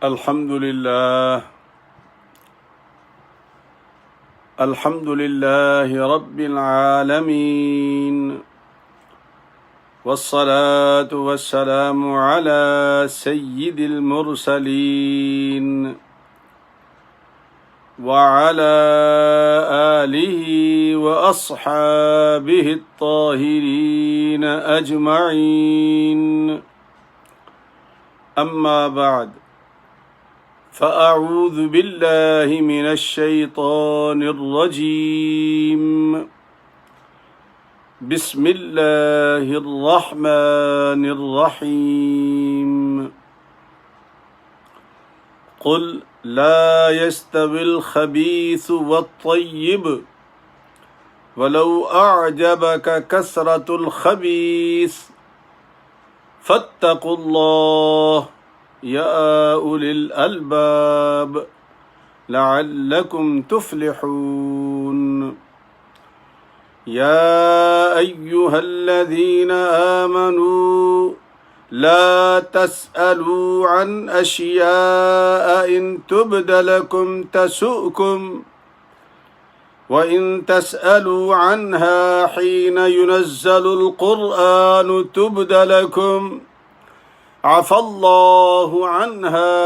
الحمد لله رب العالمين، والصلاة والسلام على سيد المرسلين وعلى آله وأصحابه الطاهرين أجمعين. أما بعد، فأعوذ بالله من الشيطان الرجيم. بسم الله الرحمن الرحيم. قل لا يستوي الخبيث والطيب ولو أعجبك كثرة الخبيث فاتقوا الله يا أولي الألباب لعلكم تفلحون. يا أيها الذين آمنوا لا تسألوا عن أشياء إن تبد لكم تسؤكم وإن تسألوا عنها حين ينزل القرآن تبد لكم عفى الله عنها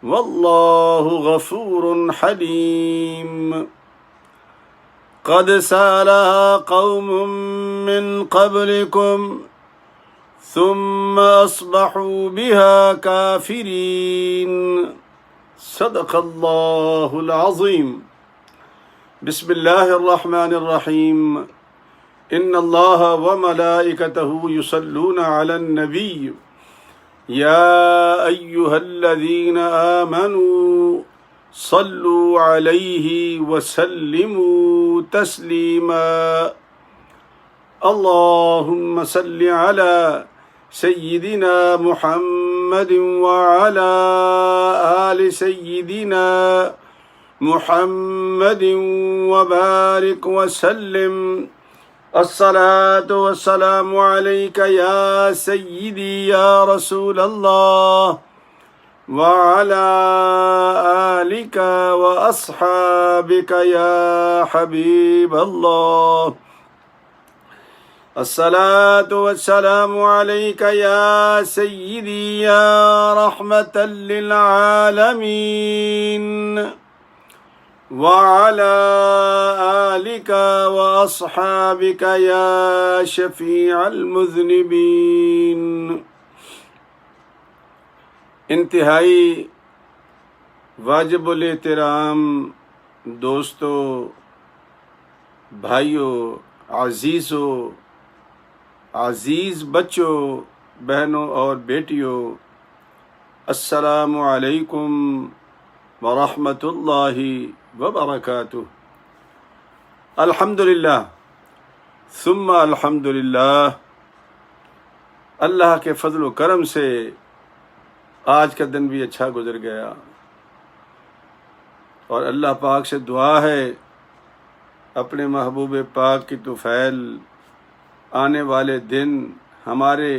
والله غفور حليم. قد سألها قوم من قبلكم ثم أصبحوا بها كافرين. صدق الله العظيم. بسم الله الرحمن الرحيم. إن الله وملائكته يصلون على النبي يا أيها الذين آمنوا صلوا عليه وسلموا تسليما. اللهم صل على سيدنا محمد وعلى آل سيدنا محمد وبارك وسلم. الصلاة والسلام عليك يا سيدي يا رسول الله وعلى آلك وأصحابك يا حبيب الله. الصلاة والسلام عليك يا سيدي يا رحمة للعالمين وعلى آلك وأصحابك يا شفيع المذنبين. انتہائی واجب الاحترام دوستو، بھائیوں، عزیزوں، عزیز بچوں، بہنوں اور بیٹیوں، السلام علیکم ورحمۃ اللہ وبرکاتہ. الحمدللہ ثم الحمدللہ، اللہ کے فضل و کرم سے آج کا دن بھی اچھا گزر گیا، اور اللہ پاک سے دعا ہے اپنے محبوب پاک کی طفیل آنے والے دن ہمارے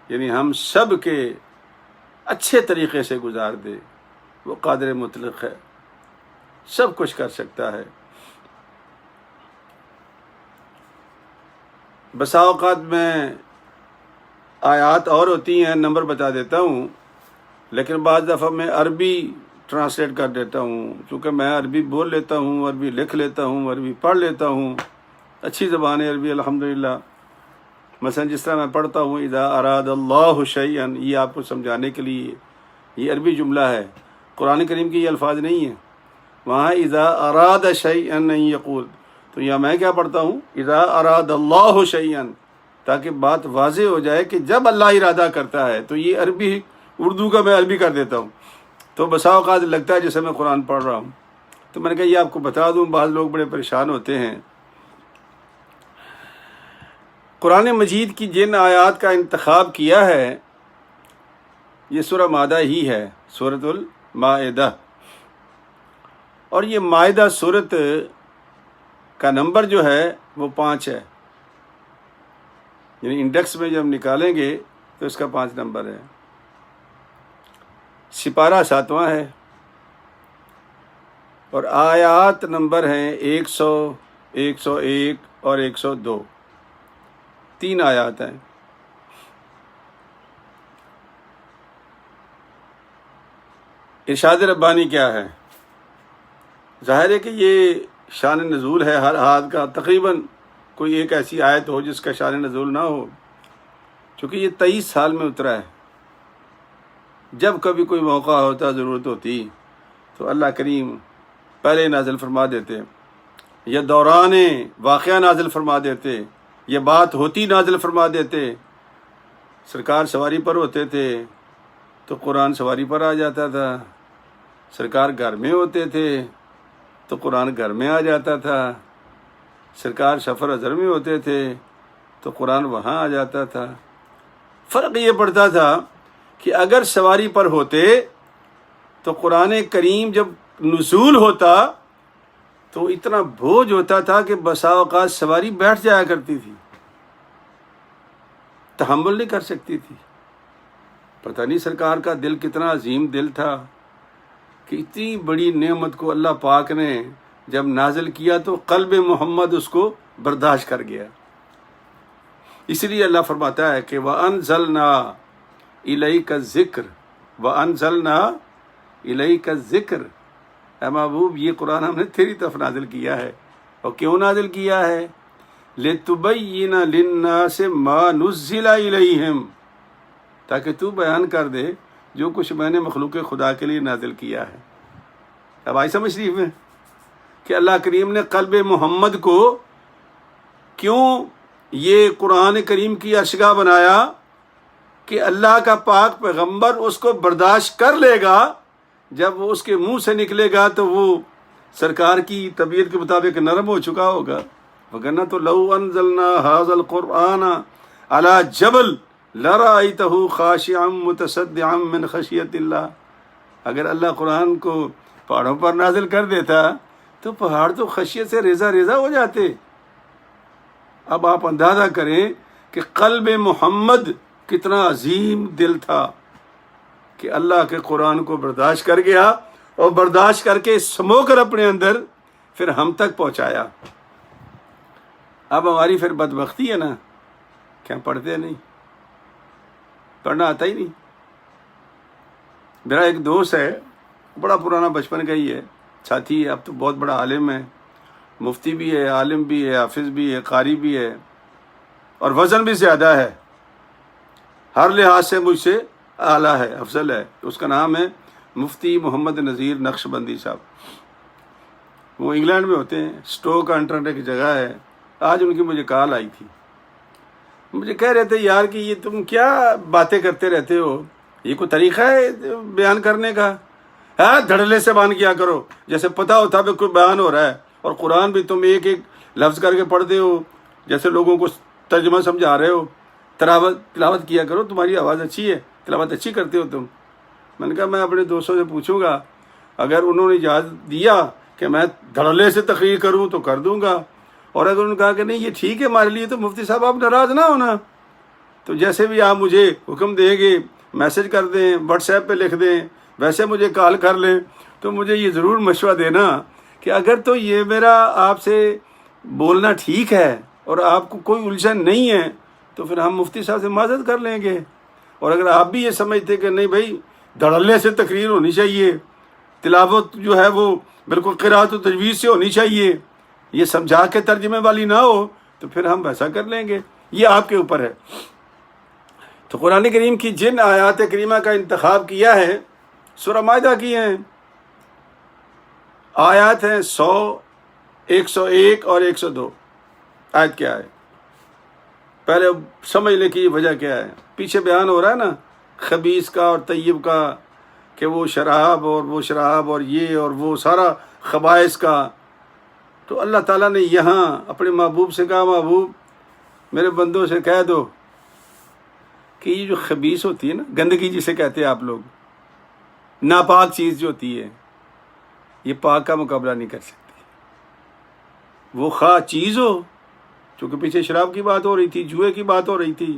یعنی ہم سب کے اچھے طریقے سے گزار دے. وہ قادر مطلق ہے، سب کچھ کر سکتا ہے. بسا اوقات میں آیات اور ہوتی ہیں، نمبر بتا دیتا ہوں، لیکن بعض دفعہ میں عربی ٹرانسلیٹ کر دیتا ہوں، چونکہ میں عربی بول لیتا ہوں، عربی لکھ لیتا ہوں، عربی پڑھ لیتا ہوں. اچھی زبان ہے عربی الحمدللہ. مثلا جس طرح میں پڑھتا ہوں اذا اراد اللہ شیئا، یہ آپ کو سمجھانے کے لیے یہ عربی جملہ ہے، قرآن کریم کی یہ الفاظ نہیں ہیں. وہاں اذا اراد شیئا نہیں یقول، تو یہاں میں کیا پڑھتا ہوں اذا اراد اللہ شیئا، تاکہ بات واضح ہو جائے کہ جب اللہ ارادہ کرتا ہے. تو یہ عربی اردو کا میں عربی کر دیتا ہوں، تو بسا اوقات لگتا ہے جیسے میں قرآن پڑھ رہا ہوں. تو میں نے کہا یہ آپ کو بتا دوں، بعض لوگ بڑے پریشان ہوتے ہیں. قرآن مجید کی جن آیات کا انتخاب کیا ہے یہ سورہ مائدہ ہی ہے، سورۃ المائدہ. اور یہ مائدہ سورت کا نمبر جو ہے وہ 5 ہے، یعنی انڈیکس میں جب نکالیں گے تو اس کا 5 نمبر ہے. سپارہ 7واں ہے اور آیات نمبر ہیں 100، 101 اور 102، 3 آیات ہیں۔ ارشاد ربانی کیا ہے؟ ظاہر ہے کہ یہ شان نزول ہے ہر ہاتھ کا، تقریباً کوئی ایک ایسی آیت ہو جس کا شان نزول نہ ہو، چونکہ یہ 23 سال میں اترا ہے۔ جب کبھی کوئی موقع ہوتا، ضرورت ہوتی، تو اللہ کریم پہلے نازل فرما دیتے، یا دوران واقعہ نازل فرما دیتے، یہ بات ہوتی نازل فرما دیتے۔ سرکار سواری پر ہوتے تھے تو قرآن سواری پر آ جاتا تھا، سرکار گھر میں ہوتے تھے تو قرآن گھر میں آ جاتا تھا، سرکار سفر حضر میں ہوتے تھے تو قرآن وہاں آ جاتا تھا۔ فرق یہ پڑتا تھا کہ اگر سواری پر ہوتے تو قرآن کریم جب نزول ہوتا تو اتنا بوجھ ہوتا تھا کہ بسا اوقات سواری بیٹھ جایا کرتی تھی، تحمل نہیں کر سکتی تھی۔ پتہ نہیں سرکار کا دل کتنا عظیم دل تھا کہ اتنی بڑی نعمت کو اللہ پاک نے جب نازل کیا تو قلب محمد اس کو برداشت کر گیا۔ اس لیے اللہ فرماتا ہے کہ وَأَنزَلْنَا إِلَيْكَ الذِّكْرَ وَأَنزَلْنَا إِلَيْكَ الذِّكْرَ، اے محبوب یہ قرآن ہم نے تیری طرف نازل کیا ہے۔ اور کیوں نازل کیا ہے؟ لِتُبَيِّنَ لِلنَّاسِ مَا نُزِّلَ إِلَيْهِمْ، تاکہ تو بیان کر دے جو کچھ میں نے مخلوق خدا کے لیے نازل کیا ہے۔ اب آئی سمجھ شریف میں کہ اللہ کریم نے قلب محمد کو کیوں یہ قرآن کریم کی ارشگاہ بنایا کہ اللہ کا پاک پیغمبر اس کو برداشت کر لے گا، جب وہ اس کے منہ سے نکلے گا تو وہ سرکار کی طبیعت کے مطابق نرم ہو چکا ہوگا۔ وگرنہ تو لو انزلنا ھذا القرآن علی جبل لرأیتہ خاشعا متصدعا من خشیۃ اللہ، اگر اللہ قرآن کو پہاڑوں پر نازل کر دیتا تو پہاڑ تو خشیت سے ریزہ ریزہ ہو جاتے۔ اب آپ اندازہ کریں کہ قلب محمد کتنا عظیم دل تھا کہ اللہ کے قرآن کو برداشت کر گیا، اور برداشت کر کے سمو کر اپنے اندر پھر ہم تک پہنچایا۔ اب ہماری پھر بدبختی ہے نا کہ ہم پڑھتے نہیں، پڑھنا آتا ہی نہیں۔ میرا ایک دوست ہے، بڑا پرانا بچپن کا ہی ہے، ساتھی ہے، اب تو بہت بڑا عالم ہے، مفتی بھی ہے، عالم بھی ہے، حافظ بھی ہے، قاری بھی ہے، اور وزن بھی زیادہ ہے، ہر لحاظ سے مجھ سے اعلیٰ ہے، افضل ہے۔ اس کا نام ہے مفتی محمد نذیر نقشبندی صاحب۔ وہ انگلینڈ میں ہوتے ہیں، سٹوک انٹرنٹ ایک جگہ ہے۔ آج ان کی مجھے کال آئی تھی، مجھے کہہ رہے تھے یار کہ یہ تم کیا باتیں کرتے رہتے ہو، یہ کوئی طریقہ ہے بیان کرنے کا؟ ہاں دھڑلے سے بیان کیا کرو، جیسے پتہ ہوتا ہے کوئی بیان ہو رہا ہے، اور قرآن بھی تم ایک ایک لفظ کر کے پڑھتے ہو، جیسے لوگوں کو ترجمہ سمجھا رہے ہو۔ تلاوت کیا کرو، تمہاری آواز اچھی ہے، تلاوت اچھی کرتے ہو تم۔ میں نے کہا میں اپنے دوستوں سے پوچھوں گا، اگر انہوں نے اجازت دیا کہ میں دھڑلے سے تقریر کروں تو کر دوں گا، اور اگر انہوں نے کہا کہ نہیں یہ ٹھیک ہے ہمارے لیے، تو مفتی صاحب آپ ناراض نہ ہونا، تو جیسے بھی آپ مجھے حکم دیں گے، میسج کر دیں، واٹس ایپ پہ لکھ دیں، ویسے مجھے کال کر لیں، تو مجھے یہ ضرور مشورہ دینا کہ اگر تو یہ میرا آپ سے بولنا ٹھیک ہے اور آپ کو کوئی الجھن نہیں ہے تو پھر ہم مفتی صاحب سے معذرت کر لیں گے، اور اگر آپ بھی یہ سمجھتے کہ نہیں بھائی دھڑلے سے تقریر ہونی چاہیے، تلاوت جو ہے وہ بالکل قرات و تجوید سے ہونی چاہیے، یہ سمجھا کے ترجمے والی نہ ہو، تو پھر ہم ویسا کر لیں گے، یہ آپ کے اوپر ہے۔ تو قرآن کریم کی جن آیات کریمہ کا انتخاب کیا ہے، سورہ مائدہ کی ہیں، آیات ہیں 100، 101 اور 102۔ آیت کیا ہے پہلے سمجھنے کی وجہ کیا ہے؟ پیچھے بیان ہو رہا ہے نا خبیث کا اور طیب کا، کہ وہ شراب اور یہ اور وہ سارا خبائث کا۔ تو اللہ تعالیٰ نے یہاں اپنے محبوب سے کہا محبوب میرے بندوں سے کہہ دو کہ یہ جو خبیث ہوتی ہے نا، گندگی جسے کہتے ہیں آپ لوگ، ناپاک چیز جو ہوتی ہے، یہ پاک کا مقابلہ نہیں کر سکتی۔ وہ خواہ چیز ہو، چونکہ پیچھے شراب کی بات ہو رہی تھی، جوئے کی بات ہو رہی تھی،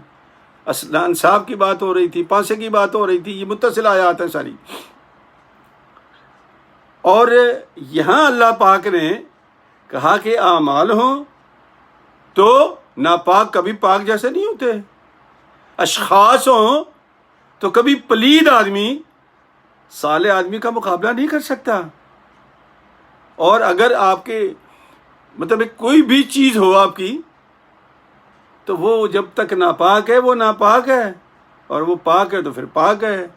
انصاف کی بات ہو رہی تھی، پانسے کی بات ہو رہی تھی، یہ متصل آیات ہیں ساری. اور یہاں اللہ پاک نے کہا کہ اعمال ہوں تو ناپاک کبھی پاک جیسے نہیں ہوتے، اشخاص ہوں تو کبھی پلید آدمی صالح آدمی کا مقابلہ نہیں کر سکتا. اور اگر آپ کے مطلب کوئی بھی چیز ہو آپ کی، تو وہ جب تک ناپاک ہے وہ ناپاک ہے، اور وہ پاک ہے تو پھر پاک ہے.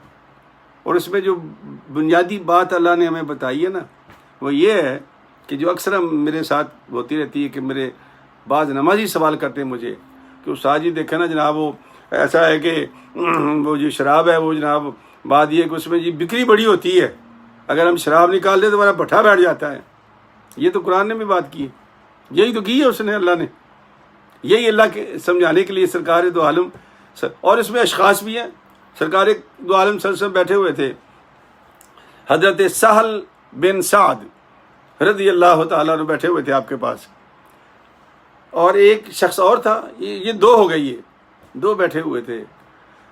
اور اس میں جو بنیادی بات اللہ نے ہمیں بتائی ہے نا، وہ یہ ہے کہ جو اکثر میرے ساتھ ہوتی رہتی ہے کہ میرے بعض نمازی سوال کرتے ہیں مجھے کہ استاد جی دیکھیں نا جناب، وہ ایسا ہے کہ وہ جو شراب ہے وہ جناب بات یہ کہ اس میں جی بکری بڑی ہوتی ہے، اگر ہم شراب نکال دیں تو ہمارا بٹھا بیٹھ جاتا ہے. یہ تو قرآن نے بھی بات کی، یہی تو کی ہے اس نے، اللہ نے یہی اللہ کے سمجھانے کے لیے سرکار دو عالم. اور اس میں اشخاص بھی ہیں. سرکار دو عالم صلی اللہ علیہ وسلم بیٹھے ہوئے تھے، حضرت سہل بن سعد رضی اللہ تعالیٰ عنہ بیٹھے ہوئے تھے آپ کے پاس، اور ایک شخص اور تھا. یہ دو ہو گئی، یہ دو بیٹھے ہوئے تھے.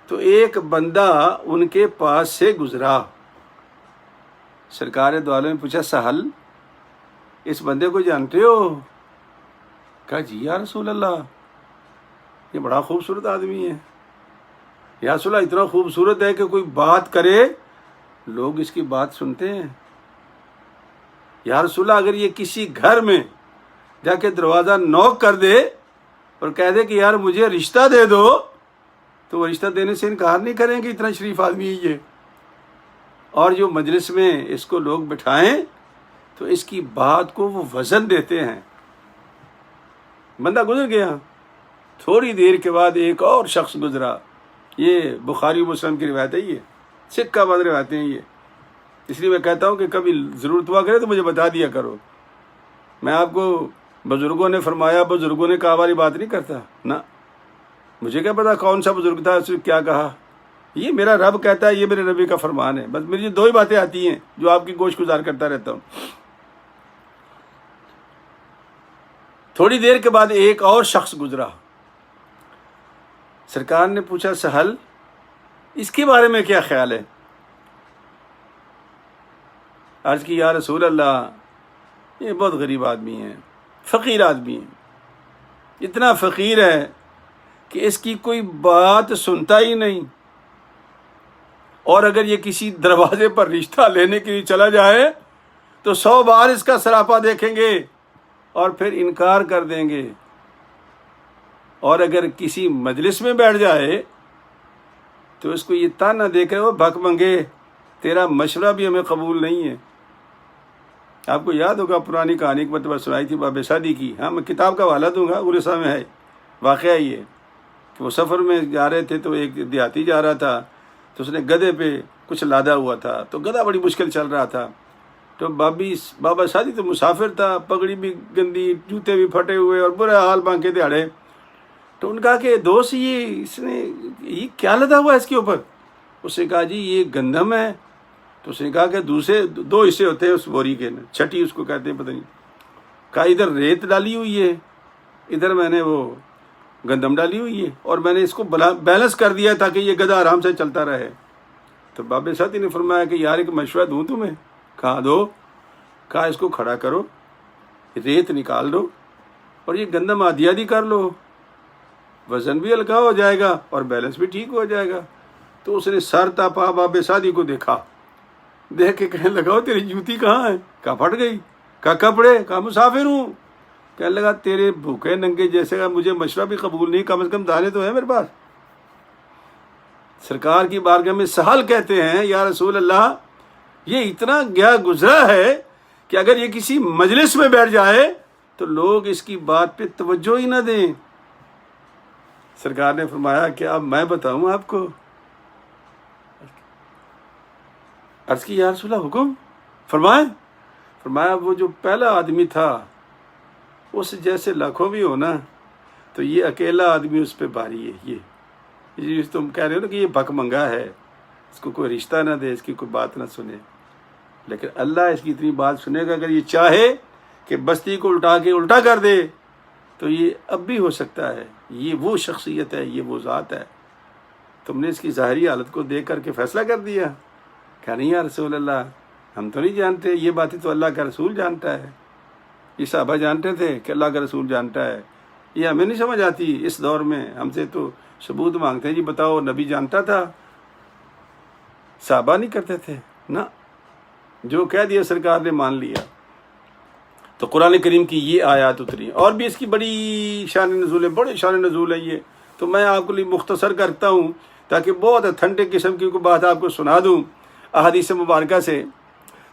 تو ایک بندہ ان کے پاس سے گزرا. سرکار دو عالم نے پوچھا سہل اس بندے کو جانتے ہو؟ کہا جی یا رسول اللہ یہ بڑا خوبصورت آدمی ہے. یا رسول اللہ اتنا خوبصورت ہے کہ کوئی بات کرے لوگ اس کی بات سنتے ہیں. یا رسول اللہ اگر یہ کسی گھر میں جا کے دروازہ نوک کر دے اور کہہ دے کہ یار مجھے رشتہ دے دو تو وہ رشتہ دینے سے انکار نہیں کریں گے، اتنا شریف آدمی ہے یہ. اور جو مجلس میں اس کو لوگ بٹھائیں تو اس کی بات کو وہ وزن دیتے ہیں. بندہ گزر گیا. تھوڑی دیر کے بعد ایک اور شخص گزرا. یہ بخاری مسلم کی روایت ہے، یہ سکہ بند روایتیں ہیں یہ. اس لیے میں کہتا ہوں کہ کبھی ضرورت ہوا کرے تو مجھے بتا دیا کرو. میں آپ کو بزرگوں نے فرمایا بزرگوں نے کہا والی بات نہیں کرتا نا. مجھے کیا پتا کون سا بزرگ تھا، اس نے کیا کہا. یہ میرا رب کہتا ہے، یہ میرے نبی کا فرمان ہے. بس میری دو ہی باتیں آتی ہیں جو آپ کی گوش گزار کرتا رہتا ہوں. تھوڑی دیر کے بعد ایک اور شخص گزرا. سرکار نے پوچھا سہل اس کے بارے میں کیا خیال ہے؟ عرض کی یا رسول اللہ یہ بہت غریب آدمی ہے، فقیر آدمی ہے، اتنا فقیر ہے کہ اس کی کوئی بات سنتا ہی نہیں، اور اگر یہ کسی دروازے پر رشتہ لینے کے لیے چلا جائے تو 100 بار اس کا سراپا دیکھیں گے اور پھر انکار کر دیں گے. اور اگر کسی مجلس میں بیٹھ جائے تو اس کو یہ تانا دے کر وہ بھک منگے تیرا مشورہ بھی ہمیں قبول نہیں ہے. آپ کو یاد ہوگا پرانی کہانی ایک مرتبہ سنائی تھی باب سعدی کی. ہاں میں کتاب کا حوالہ دوں گا، اڑیسہ میں ہے واقعہ یہ کہ وہ سفر میں جا رہے تھے تو ایک دیہاتی جا رہا تھا تو اس نے گدھے پہ کچھ لادا ہوا تھا تو گدھا بڑی مشکل چل رہا تھا. تو بابا سعدی تو مسافر تھا، پگڑی بھی گندی، جوتے بھی پھٹے ہوئے اور برا حال بانکے دہاڑے. تو ان کہا کہ دوست یہ کیا لدا ہوا ہے اس کے اوپر؟ اس نے کہا جی یہ گندم ہے. تو اس نے کہا کہ دوسرے 2 حصے ہوتے ہیں اس بوری کے، چھٹی اس کو کہتے ہیں پتہ نہیں. کہا ادھر ریت ڈالی ہوئی ہے، ادھر میں نے وہ گندم ڈالی ہوئی ہے، اور میں نے اس کو بیلنس کر دیا تاکہ یہ گدھا آرام سے چلتا رہے. تو بابے ساتھی نے فرمایا کہ یار ایک مشورہ دوں تمہیں. کہا دو. کہا اس کو کھڑا کرو، ریت نکال دو اور یہ گندم آدھی آدھی کر لو، وزن بھی ہلکا ہو جائے گا اور بیلنس بھی ٹھیک ہو جائے گا. تو اس نے سر تاپا بابے سادی کو دیکھا، دیکھ کے کہنے لگا تیری جوتی کہاں ہے؟ کہا پھٹ گئی. کہا کپڑے؟ کہا مسافر ہوں. کہنے لگا تیرے بھوکے ننگے جیسے کا مجھے مشورہ بھی قبول نہیں، کم از کم دانے تو ہے میرے پاس. سرکار کی بارگاہ میں سہل کہتے ہیں یا رسول اللہ یہ اتنا گیا گزرا ہے کہ اگر یہ کسی مجلس میں بیٹھ جائے تو لوگ اس کی بات پہ توجہ ہی نہ دیں. سرکار نے فرمایا کہ اب میں بتاؤں آپ کو. عرض کی یا رسول اللہ حکم فرمایا وہ جو پہلا آدمی تھا اس جیسے لاکھوں بھی ہونا تو یہ اکیلا آدمی اس پہ بھاری ہے. یہ تم کہہ رہے ہو نا کہ یہ بھک منگا ہے، اس کو کوئی رشتہ نہ دے، اس کی کوئی بات نہ سنے، لیکن اللہ اس کی اتنی بات سنے گا. اگر یہ چاہے کہ بستی کو الٹا کر دے تو یہ اب بھی ہو سکتا ہے. یہ وہ شخصیت ہے، یہ وہ ذات ہے. تم نے اس کی ظاہری حالت کو دیکھ کر کے فیصلہ کر دیا؟ کہا نہیں یا رسول اللہ، ہم تو نہیں جانتے، یہ باتیں تو اللہ کا رسول جانتا ہے۔ یہ صحابہ جانتے تھے کہ اللہ کا رسول جانتا ہے، یہ ہمیں نہیں سمجھ آتی اس دور میں، ہم سے تو ثبوت مانگتے ہیں، جی بتاؤ نبی جانتا تھا؟ صحابہ نہیں کرتے تھے نا، جو کہہ دیا سرکار نے مان لیا۔ تو قرآن کریم کی یہ آیات اتری، اور بھی اس کی بڑی شان نزول ہے، بڑے شان نزول ہے یہ، تو میں آپ کے لیے مختصر کرتا ہوں تاکہ بہت اتھینٹک قسم کی کوئی بات آپ کو سنا دوں احادیث مبارکہ سے۔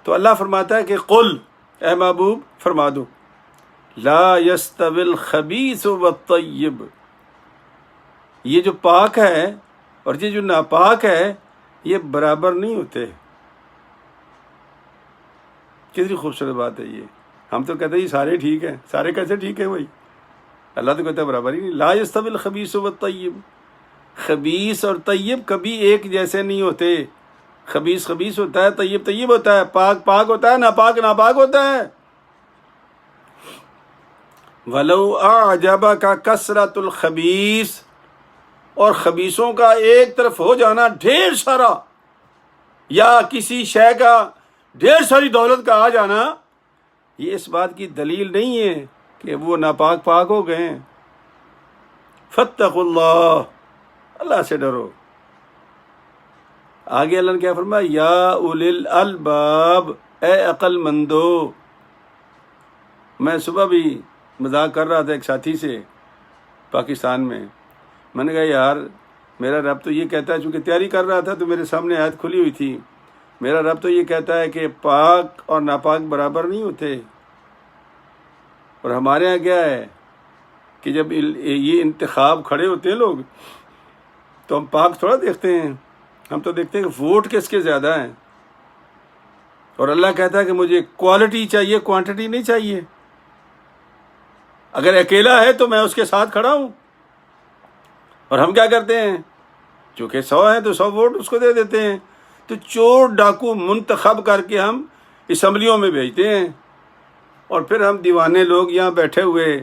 تو اللہ فرماتا ہے کہ قل، اے محبوب فرما دو، لا یستوی الخبیث والطیب، یہ جو پاک ہے اور یہ جو ناپاک ہے یہ برابر نہیں ہوتے۔ کتنی خوبصورت بات ہے یہ، ہم تو کہتے ہیں یہ سارے ٹھیک ہیں، سارے کیسے ٹھیک ہیں بھائی؟ اللہ تو کہتا ہے برابر ہی نہیں۔ لا یستوی الخبیث والطیب، خبیث اور طیب کبھی ایک جیسے نہیں ہوتے۔ خبیث خبیث ہوتا ہے، طیب طیب ہوتا ہے، پاک پاک ہوتا ہے، ناپاک ناپاک ہوتا ہے۔ وَلَوْ أَعْجَبَكَ كَثْرَةُ الْخَبِيثِ، اور خبیثوں کا ایک طرف ہو جانا ڈھیر سارا، یا کسی شے کا ڈھیر ساری دولت کا آ جانا، یہ اس بات کی دلیل نہیں ہے کہ وہ ناپاک پاک ہو گئے ہیں۔ فَاتَّقُوا اللَّهَ، اللہ سے ڈرو۔ آگے اللہ نے کیا فرمایا؟ یا اولی الالباب، اے عقل مندو۔ میں صبح بھی مذاق کر رہا تھا ایک ساتھی سے پاکستان میں نے کہا یار میرا رب تو یہ کہتا ہے، چونکہ تیاری کر رہا تھا تو میرے سامنے آیت کھلی ہوئی تھی، میرا رب تو یہ کہتا ہے کہ پاک اور ناپاک برابر نہیں ہوتے، اور ہمارے ہاں کیا ہے کہ جب یہ انتخاب کھڑے ہوتے ہیں لوگ تو ہم پاک تھوڑا دیکھتے ہیں، ہم تو دیکھتے ہیں کہ ووٹ کس کے زیادہ ہیں، اور اللہ کہتا ہے کہ مجھے کوالٹی چاہیے، کوانٹٹی نہیں چاہیے۔ اگر اکیلا ہے تو میں اس کے ساتھ کھڑا ہوں، اور ہم کیا کرتے ہیں؟ چونکہ 100 ہیں تو 100 ووٹ اس کو دے دیتے ہیں، تو چور ڈاکو منتخب کر کے ہم اسمبلیوں میں بھیجتے ہیں، اور پھر ہم دیوانے لوگ یہاں بیٹھے ہوئے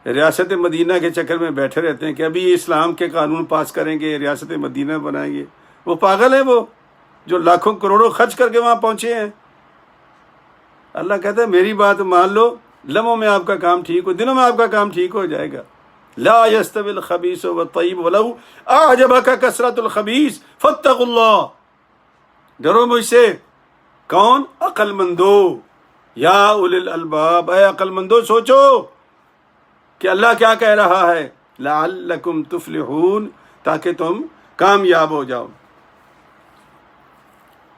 ریاست مدینہ کے چکر میں بیٹھے رہتے ہیں کہ ابھی اسلام کے قانون پاس کریں گے، ریاست مدینہ بنائیں گے۔ وہ پاگل ہیں وہ جو لاکھوں کروڑوں خرچ کر کے وہاں پہنچے ہیں۔ اللہ کہتا ہے میری بات مان لو، لمحوں میں آپ کا کام ٹھیک ہو، دنوں میں آپ کا کام ٹھیک ہو جائے گا۔ لا یستوی الخبیث والطیب ولو اعجبک کثرۃ الخبیث فاتقوا اللہ، ڈرو مجھ سے۔ کون؟ عقل مندو، یا اولی الالباب، اے عقل مندو سوچو کہ اللہ کیا کہہ رہا ہے، لعلکم تفلحون، تاکہ تم کامیاب ہو جاؤ۔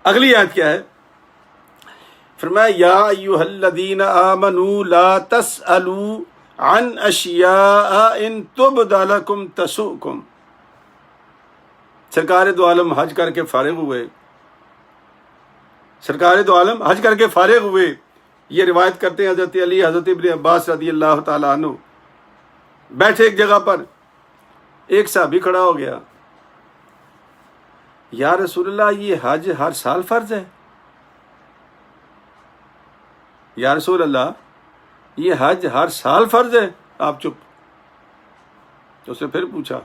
اگلی آیت کیا ہے؟ فرمایا یا ایھا الذین آمنوا لا تسألوا عن اشیاء ان تبد لکم تسؤکم۔ سرکار دو عالم حج کر کے فارغ ہوئے، سرکار دو عالم حج کر کے فارغ ہوئے، یہ روایت کرتے ہیں حضرت علی، حضرت ابن عباس رضی اللہ تعالیٰ عنہ، بیٹھے ایک جگہ پر، ایک صحابی کھڑا ہو گیا، یا رسول اللہ یہ حج ہر سال فرض ہے؟ یا رسول اللہ یہ حج ہر سال فرض ہے؟ آپ چپ۔ تو اس نے پھر پوچھا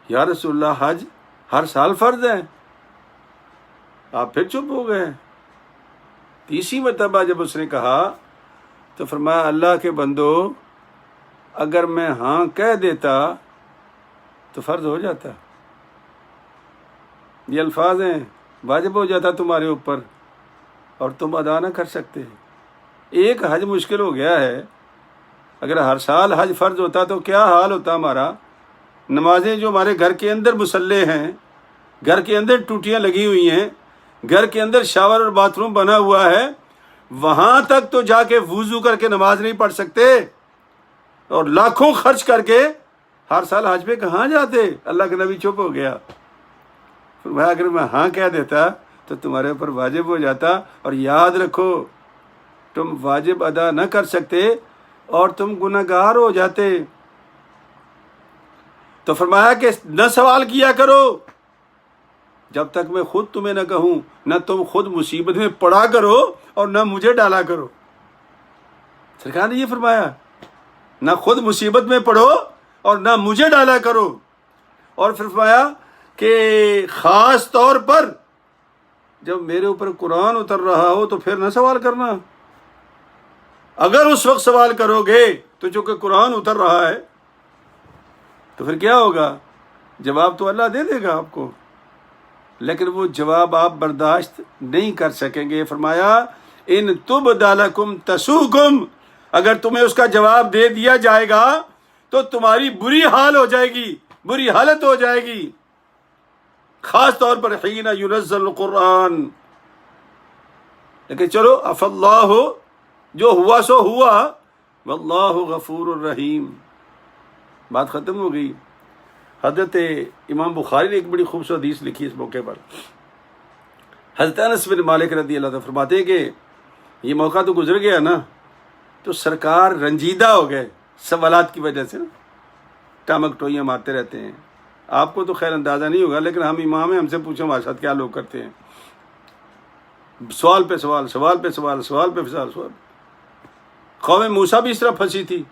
یا رسول اللہ حج ہر سال فرض ہے؟ آپ پھر چپ ہو گئے۔ تیسری مرتبہ جب اس نے کہا تو فرمایا اللہ کے بندو، اگر میں ہاں کہہ دیتا تو فرض ہو جاتا، یہ الفاظ ہیں، واجب ہو جاتا تمہارے اوپر اور تم ادا نہ کر سکتے۔ ایک حج مشکل ہو گیا ہے، اگر ہر سال حج فرض ہوتا تو کیا حال ہوتا ہمارا۔ نمازیں جو ہمارے گھر کے اندر مصلے ہیں، گھر کے اندر ٹوٹیاں لگی ہوئی ہیں، گھر کے اندر شاور اور باتھ روم بنا ہوا ہے، وہاں تک تو جا کے وضو کر کے نماز نہیں پڑھ سکتے، اور لاکھوں خرچ کر کے ہر سال حج پہ کہاں جاتے؟ اللہ کے نبی چپ ہو گیا۔ فرمایا اگر میں ہاں کہہ دیتا تو تمہارے اوپر واجب ہو جاتا، اور یاد رکھو تم واجب ادا نہ کر سکتے اور تم گناہگار ہو جاتے۔ تو فرمایا کہ نہ سوال کیا کرو جب تک میں خود تمہیں نہ کہوں، نہ تم خود مصیبت میں پڑا کرو اور نہ مجھے ڈالا کرو۔ سرکار نے یہ فرمایا، نہ خود مصیبت میں پڑو اور نہ مجھے ڈالا کرو، اور پھر فرمایا کہ خاص طور پر جب میرے اوپر قرآن اتر رہا ہو تو پھر نہ سوال کرنا. اگر اس وقت سوال کرو گے تو چونکہ قرآن اتر رہا ہے تو پھر کیا ہوگا؟ جواب تو اللہ دے دے گا آپ کو، لیکن وہ جواب آپ برداشت نہیں کر سکیں گے. فرمایا ان تبد لکم تسؤکم، اگر تمہیں اس کا جواب دے دیا جائے گا تو تمہاری بری حال ہو جائے گی، بری حالت ہو جائے گی. خاص طور پر حین ینزل القرآن. لیکن چلو عفا اللہ، جو ہوا سو ہوا، واللہ غفور الرحیم. بات ختم ہو گئی. حضرت امام بخاری نے ایک بڑی خوبصورت حدیث لکھی اس موقع پر. حضرت انس بن مالک رضی اللہ عنہ فرماتے ہیں کہ یہ موقع تو گزر گیا نا، تو سرکار رنجیدہ ہو گئے سوالات کی وجہ سے نا، ٹامک ٹوئیاں مارتے رہتے ہیں. آپ کو تو خیر اندازہ نہیں ہوگا، لیکن ہم امام ہیں، ہم سے پوچھیں ہمارے ساتھ کیا لوگ کرتے ہیں. سوال پہ سوال، سوال پہ سوال، سوال پہ سوال. قوم موسیٰ بھی اس طرح پھنسی تھی.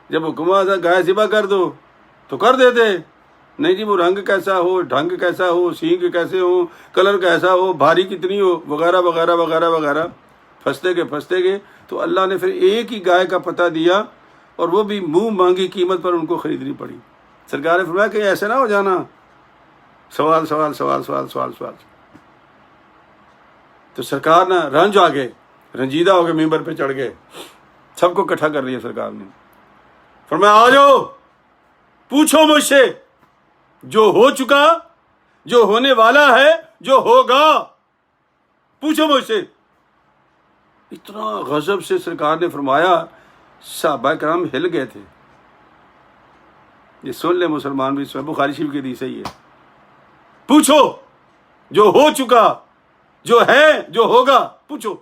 جب حکم ہوا تھا گائے ذبح کر دو تو کر دیتے، نہیں جی وہ رنگ کیسا ہو، ڈھنگ کیسا ہو، سینگ کیسے ہو، کلر کیسا ہو، بھاری کتنی ہو، وغیرہ وغیرہ وغیرہ وغیرہ. پھنستے گئے تو اللہ نے پھر ایک ہی گائے کا پتہ دیا، اور وہ بھی منہ مانگی قیمت پر ان کو خریدنی پڑی. سرکار نے فرمایا کہ ایسے نہ ہو جانا، سوال سوال سوال سوال سوال سوال. تو سرکار نہ رنج آ گئے، رنجیدہ ہو گئے، ممبر پہ چڑھ گئے، سب کو اکٹھا کر لیا سرکار نے. فرمایا آ جاؤ، پوچھو مجھ سے جو ہو چکا، جو ہونے والا ہے، جو ہوگا، پوچھو مجھ سے. اتنا غضب سے سرکار نے فرمایا، صحابہ کرام ہل گئے تھے. یہ سن لے مسلمان بھی، بخاری شریف کی حدیث ہے یہ. پوچھو جو ہو چکا، جو ہے، جو ہوگا، پوچھو.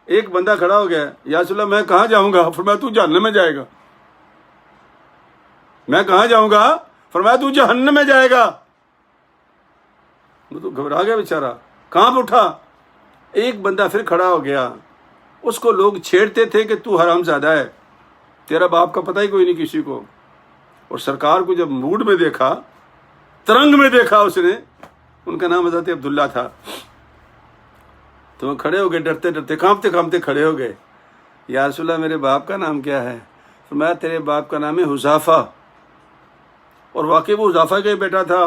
ایک بندہ کھڑا ہو گیا، یا رسول اللہ میں کہاں جاؤں گا؟ فرمایا تو جہنم میں جائے گا. میں کہاں جاؤں گا؟ فرمایا تو جہنم میں جائے گا. وہ تو گھبرا گیا بیچارہ، کہاں پہ اٹھا. ایک بندہ پھر کھڑا ہو گیا، اس کو لوگ چھیڑتے تھے کہ تو حرام زادہ ہے، تیرا باپ کا پتہ ہی کوئی نہیں کسی کو. اور سرکار کو جب موڈ میں دیکھا، ترنگ میں دیکھا اس نے، ان کا نام حضرت عبداللہ تھا، تو وہ کھڑے ہو گئے، ڈرتے ڈرتے، کانپتے کانپتے کھڑے ہو گئے. یا رسول اللہ میرے باپ کا نام کیا ہے؟ فرمایا تیرے باپ کا نام ہے حذافہ. اور واقعی وہ حذافہ کا ہی بیٹا تھا.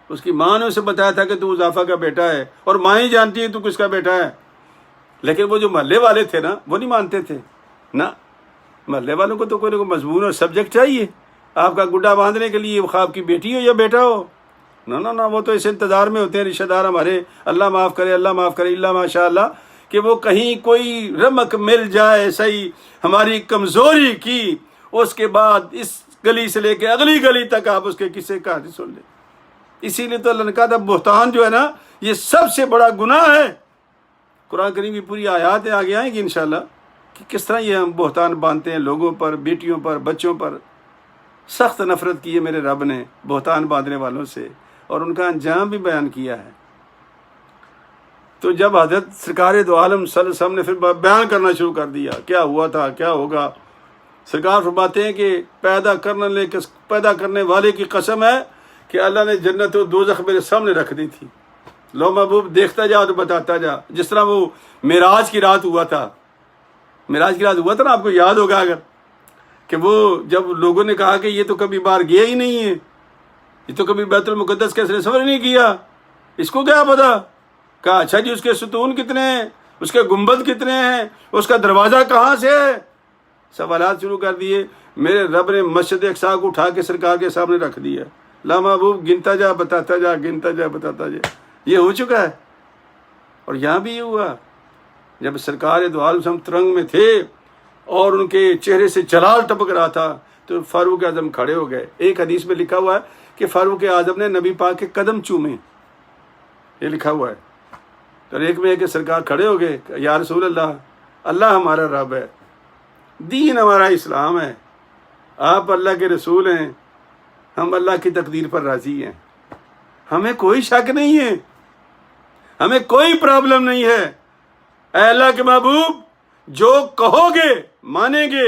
اس کی ماں نے اسے بتایا تھا کہ تو حذافہ کا بیٹا ہے، اور ماں ہی جانتی ہے تو کس کا بیٹا ہے. لیکن وہ جو محلے والے تھے نا، وہ نہیں مانتے تھے نا. محلے والوں کو تو کوئی نہ کوئی مضمون اور سبجیکٹ چاہیے. آپ کا گڈا باندھنے کے لیے خواب کی بیٹی ہو یا بیٹا ہو، نہ وہ تو اس انتظار میں ہوتے ہیں رشتہ دار ہمارے، اللہ معاف کرے، اللہ معاف کرے، اللہ ماشاء اللہ، کہ وہ کہیں کوئی رمق مل جائے صحیح ہماری کمزوری کی، اس کے بعد اس گلی سے لے کے اگلی گلی تک آپ اس کے قصے کہانی سن لیں. اسی لیے تو اللہ نے کہا تھا بہتان جو ہے نا، یہ سب سے بڑا گناہ ہے. قرآن کریم کی پوری آیات آگے آئیں گی انشاءاللہ کہ کس طرح یہ ہم بہتان باندھتے ہیں لوگوں پر، بیٹیوں پر، بچوں پر. سخت نفرت کی ہے میرے رب نے بہتان باندھنے والوں سے، اور ان کا انجام بھی بیان کیا ہے. تو جب حضرت سرکار دو عالم صلی اللہ علیہ وسلم نے پھر بیان کرنا شروع کر دیا کیا ہوا تھا، کیا ہوگا. سرکار فرماتے ہیں کہ پیدا کرنے والے کی قسم ہے کہ اللہ نے جنت و دوزخ میرے سامنے رکھ دی تھی. لو محبوب دیکھتا جا اور بتاتا جا. جس طرح وہ معراج کی رات ہوا تھا، معراج کی رات ہوا تھا نا، آپ کو یاد ہوگا اگر، کہ وہ جب لوگوں نے کہا کہ یہ تو کبھی باہر گیا ہی نہیں ہے، یہ تو کبھی بیت المقدس کے سفر نہیں کیا، اس کو کیا پتا. کہا اچھا جی اس کے ستون کتنے ہیں، اس کے گنبد کتنے ہیں، اس کا دروازہ کہاں سے ہے. سوالات شروع کر دیے. میرے رب نے مسجد اقصی کو اٹھا کے سرکار کے سامنے رکھ دیا. لا محبوب گنتا جا بتاتا جا، گنتا جا بتاتا جا. یہ ہو چکا ہے. اور یہاں بھی یہ ہوا جب سرکار دو عالم ترنگ میں تھے اور ان کے چہرے سے جلال ٹپک رہا تھا تو فاروق اعظم کھڑے ہو گئے. ایک حدیث میں لکھا ہوا ہے کہ فاروق اعظم نے نبی پاک کے قدم چومے، یہ لکھا ہوا ہے. اور ایک میں کہ سرکار کھڑے ہو گئے، یا رسول اللہ، اللہ ہمارا رب ہے، دین ہمارا اسلام ہے، آپ اللہ کے رسول ہیں، ہم اللہ کی تقدیر پر راضی ہیں، ہمیں کوئی شک نہیں ہے، ہمیں کوئی پرابلم نہیں ہے. اے اللہ کے محبوب، جو کہو گے مانیں گے،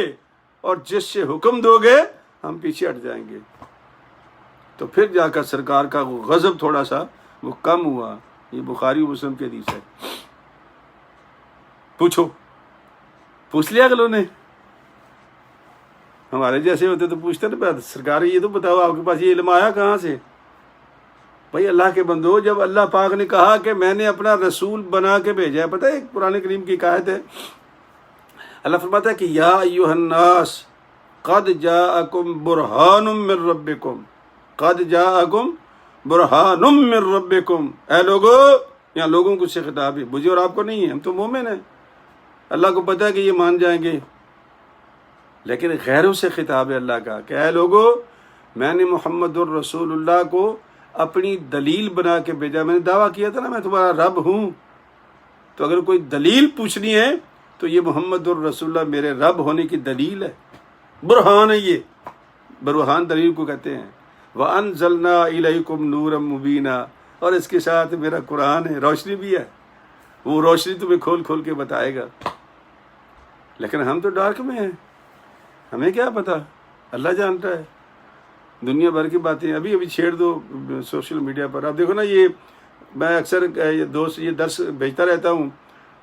اور جس سے حکم دو گے ہم پیچھے ہٹ جائیں گے. تو پھر جا کر سرکار کا وہ غضب تھوڑا سا وہ کم ہوا. یہ بخاری و مسلم کی حدیث ہے. پوچھ لیا اگلوں نے. ہمارے جیسے ہوتے تو پوچھتے نا سرکار یہ تو بتاؤ آپ کے پاس یہ علم آیا کہاں سے؟ بھائی اللہ کے بندو، جب اللہ پاک نے کہا کہ میں نے اپنا رسول بنا کے بھیجا ہے، پتہ ہے ایک قرآن کریم کی آیت ہے، اللہ فرماتا ہے کہ یا ایھا الناس قد جاءکم برہان من ربکم، قد جاءکم برہان من ربکم. اے لوگو، یہاں لوگوں کو سے خطاب ہے، مجھے اور آپ کو نہیں ہے، ہم تو مومن ہیں، اللہ کو پتہ ہے کہ یہ مان جائیں گے. لیکن غیروں سے خطاب ہے اللہ کا کہ اے لوگو، میں نے محمد الرسول اللہ کو اپنی دلیل بنا کے بھیجا. میں نے دعویٰ کیا تھا نا میں تمہارا رب ہوں، تو اگر کوئی دلیل پوچھنی ہے تو یہ محمد الرسول اللہ میرے رب ہونے کی دلیل ہے، برہان ہے. یہ برہان دلیل کو کہتے ہیں. وَأَنزَلْنَا إِلَيْكُمْ نُورًا مُبِينًا، اور اس کے ساتھ میرا قرآن ہے، روشنی بھی ہے، وہ روشنی تمہیں کھول کھول کے بتائے گا. لیکن ہم تو ڈارک میں ہیں، ہمیں کیا پتا، اللہ جانتا ہے. دنیا بھر کی باتیں ابھی چھیڑ دو سوشل میڈیا پر. اب دیکھو نا، یہ میں اکثر دوست یہ درس بھیجتا رہتا ہوں،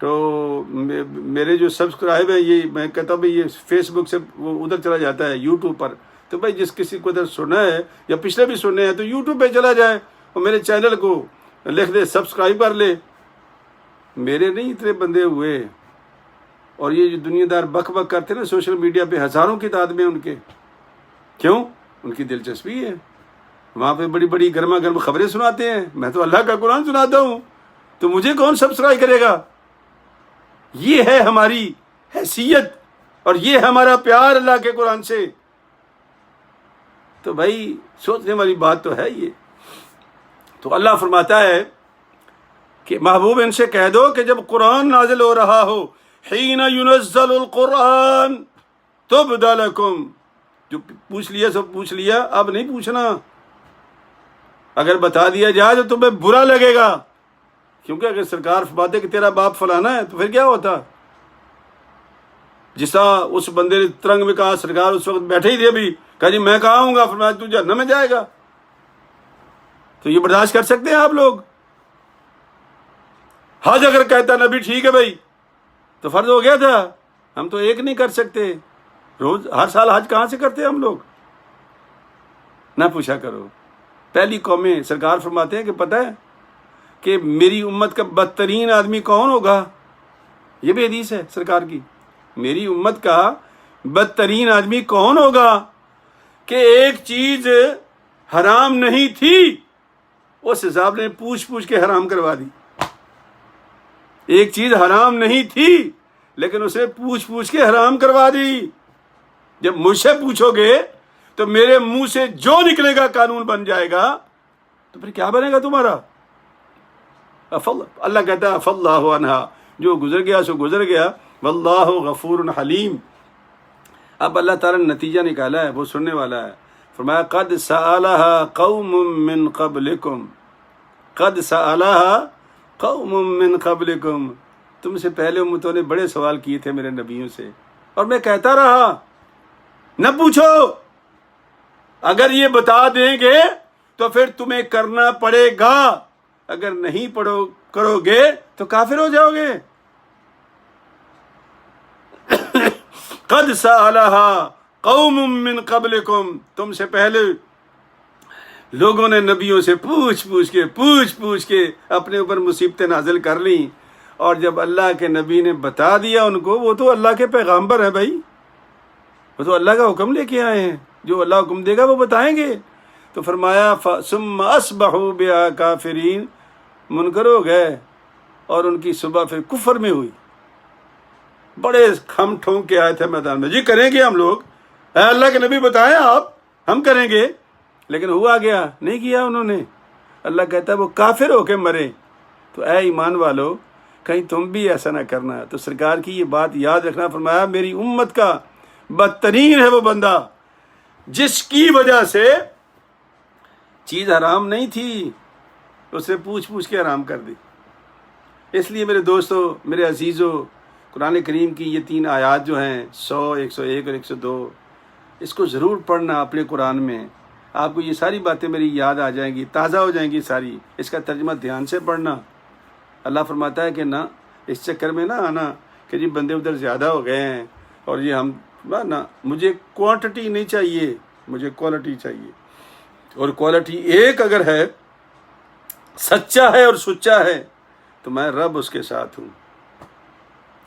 تو میرے جو سبسکرائب ہے یہ میں کہتا ہوں بھائی یہ فیس بک سے وہ ادھر چلا جاتا ہے یوٹیوب پر. تو بھائی جس کسی کو ادھر سننا ہے یا پچھلے بھی سننے ہیں تو یوٹیوب پہ چلا جائے اور میرے چینل کو لکھ دے سبسکرائب کر لے. میرے نہیں اتنے بندے ہوئے، اور یہ جو دنیا دار بک بک کرتے نا سوشل میڈیا پہ، ہزاروں کی تعداد میں ان کے. کیوں؟ ان کی دلچسپی ہے، وہاں پہ بڑی بڑی گرما گرم خبریں سناتے ہیں. میں تو اللہ کا قرآن سناتا ہوں، تو مجھے کون سبسکرائب کرے گا؟ یہ ہے ہماری حیثیت اور یہ ہمارا پیار اللہ کے قرآن سے. تو بھائی سوچنے والی بات تو ہے یہ. تو اللہ فرماتا ہے کہ محبوب ان سے کہہ دو کہ جب قرآن نازل ہو رہا ہو، حین ینزل القرآن تبد لکم، جو پوچھ لیا سب پوچھ لیا، اب نہیں پوچھنا. اگر بتا دیا جائے تو تمہیں برا لگے گا، کیونکہ اگر سرکار فرماتے کہ تیرا باپ فلانا ہے تو پھر کیا ہوتا؟ جسا اس بندے نے ترنگ میں کہا، سرکار اس وقت بیٹھے ہی تھے ابھی، کہا جی میں کہاں ہوں گا، فرمایا تو جہنم میں جائے گا. تو یہ برداشت کر سکتے ہیں آپ لوگ؟ حج اگر کہتا نبی ٹھیک ہے بھائی تو فرض ہو گیا تھا. ہم تو ایک نہیں کر سکتے، روز ہر سال حج کہاں سے کرتے ہیں ہم لوگ؟ نہ پوچھا کرو. پہلی قومیں سرکار فرماتے ہیں کہ پتہ ہے کہ میری امت کا بدترین آدمی کون ہوگا؟ یہ بھی حدیث ہے سرکار کی. میری امت کا بدترین آدمی کون ہوگا کہ ایک چیز حرام نہیں تھی، اس حساب نے پوچھ کے حرام کروا دی. ایک چیز حرام نہیں تھی لیکن اسے پوچھ کے حرام کروا دی. جب مجھ سے پوچھو گے تو میرے منہ سے جو نکلے گا قانون بن جائے گا، تو پھر کیا بنے گا تمہارا؟ اللہ کہتا ہے عفا اللہ عنہا، جو گزر گیا سو گزر گیا، واللہ غفور حلیم. اب اللہ تعالیٰ نے نتیجہ نکالا ہے، وہ سننے والا ہے. فرمایا قد سألها قوم من قبلکم، قد سألها قوم من قبلکم، تم سے پہلے امتوں نے بڑے سوال کیے تھے میرے نبیوں سے، اور میں کہتا رہا نہ پوچھو. اگر یہ بتا دیں گے تو پھر تمہیں کرنا پڑے گا، اگر نہیں کرو گے تو کافر ہو جاؤ گے. قد سألها قوم من قبلکم، تم سے پہلے لوگوں نے نبیوں سے پوچھ کے اپنے اوپر مصیبتیں نازل کر لیں، اور جب اللہ کے نبی نے بتا دیا ان کو، وہ تو اللہ کے پیغامبر ہیں بھائی، وہ تو اللہ کا حکم لے کے آئے ہیں، جو اللہ حکم دے گا وہ بتائیں گے. تو فرمایا ثم اصبحوا بها کافرین، منکر ہو گئے اور ان کی صبح پھر کفر میں ہوئی. بڑے کھم ٹھونک کے آئے تھے میدان میں، جی کریں گے ہم لوگ، اے اللہ کے نبی بتائیں آپ، ہم کریں گے. لیکن ہوا گیا، نہیں کیا انہوں نے. اللہ کہتا ہے وہ کافر ہو کے مرے. تو اے ایمان والو، کہیں تم بھی ایسا نہ کرنا. تو سرکار کی یہ بات یاد رکھنا. فرمایا میری امت کا بدترین ہے وہ بندہ جس کی وجہ سے چیز حرام نہیں تھی، اسے پوچھ کے حرام کر دی. اس لیے میرے دوستو، میرے عزیزو، قرآن کریم کی یہ 3 آیات جو ہیں 100، 101 اور 102، اس کو ضرور پڑھنا اپنے قرآن میں. آپ کو یہ ساری باتیں میری یاد آ جائیں گی، تازہ ہو جائیں گی ساری۔ اس کا ترجمہ دھیان سے پڑھنا۔ اللہ فرماتا ہے کہ نہ اس چکر میں نہ آنا کہ جی بندے ادھر زیادہ ہو گئے ہیں اور یہ ہم نہ، مجھے کوانٹٹی نہیں چاہیے، مجھے کوالٹی چاہیے، اور کوالٹی ایک اگر ہے، سچا ہے اور سچا ہے، تو میں رب اس کے ساتھ ہوں۔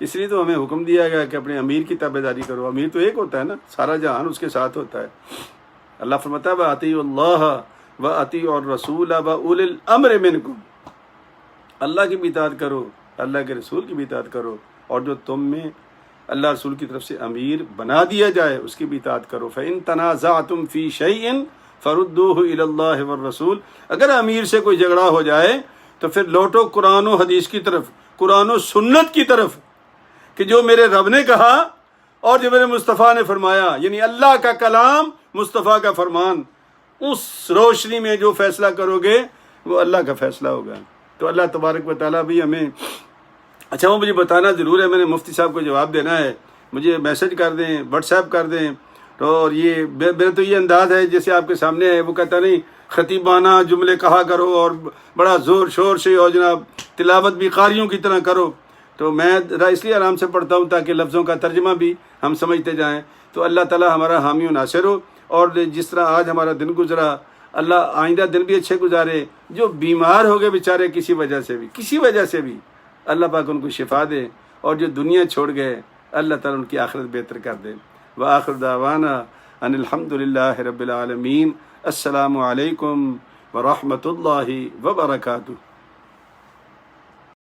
اس لیے تو ہمیں حکم دیا گیا کہ اپنے امیر کی تابع داری کرو۔ امیر تو ایک ہوتا ہے نا، سارا جہان اس کے ساتھ ہوتا ہے۔ اللہ فرماتا ہے وَأَطِيعُوا اللَّهَ وَأَطِيعُوا الرَّسُولَ وَأُولِي الْأَمْرِ مِنْكُمْ، اللہ کی بھی اطاعت کرو، اللہ کے رسول کی بھی اطاعت کرو، اور جو تم میں اللہ رسول کی طرف سے امیر بنا دیا جائے اس کی بھی اطاعت کرو۔ فَإِن تَنَازَعْتُمْ فِي شَيْءٍ فَرُدُّوهُ إِلَى اللَّهِ وَالرَّسُولِ، اگر امیر سے کوئی جھگڑا ہو جائے تو پھر لوٹو قرآن و حدیث کی طرف، قرآن و سنت کی طرف، کہ جو میرے رب نے کہا اور جو میرے مصطفیٰ نے فرمایا، یعنی اللہ کا کلام، مصطفیٰ کا فرمان، اس روشنی میں جو فیصلہ کرو گے وہ اللہ کا فیصلہ ہوگا۔ تو اللہ تبارک و تعالیٰ بھی ہمیں، اچھا وہ مجھے بتانا ضرور ہے، میں نے مفتی صاحب کو جواب دینا ہے، مجھے میسج کر دیں، واٹس ایپ کر دیں۔ تو اور یہ میرا تو یہ انداز ہے جیسے آپ کے سامنے ہے، وہ کہتا نہیں خطیبانہ جملے کہا کرو اور بڑا زور شور سے، اور جناب تلاوت بھی قاریوں کی طرح کرو۔ تو میں اس لیے آرام سے پڑھتا ہوں تاکہ لفظوں کا ترجمہ بھی ہم سمجھتے جائیں۔ تو اللہ تعالیٰ ہمارا حامی و ناصر ہو، اور جس طرح آج ہمارا دن گزرا، اللہ آئندہ دن بھی اچھے گزارے۔ جو بیمار ہو گئے بیچارے کسی وجہ سے بھی اللہ پاک ان کو شفا دے، اور جو دنیا چھوڑ گئے اللہ تعالیٰ ان کی آخرت بہتر کر دے۔ وآخر دعوانا ان الحمد للہ رب العالمین۔ السلام علیکم ورحمۃ اللہ وبرکاتہ۔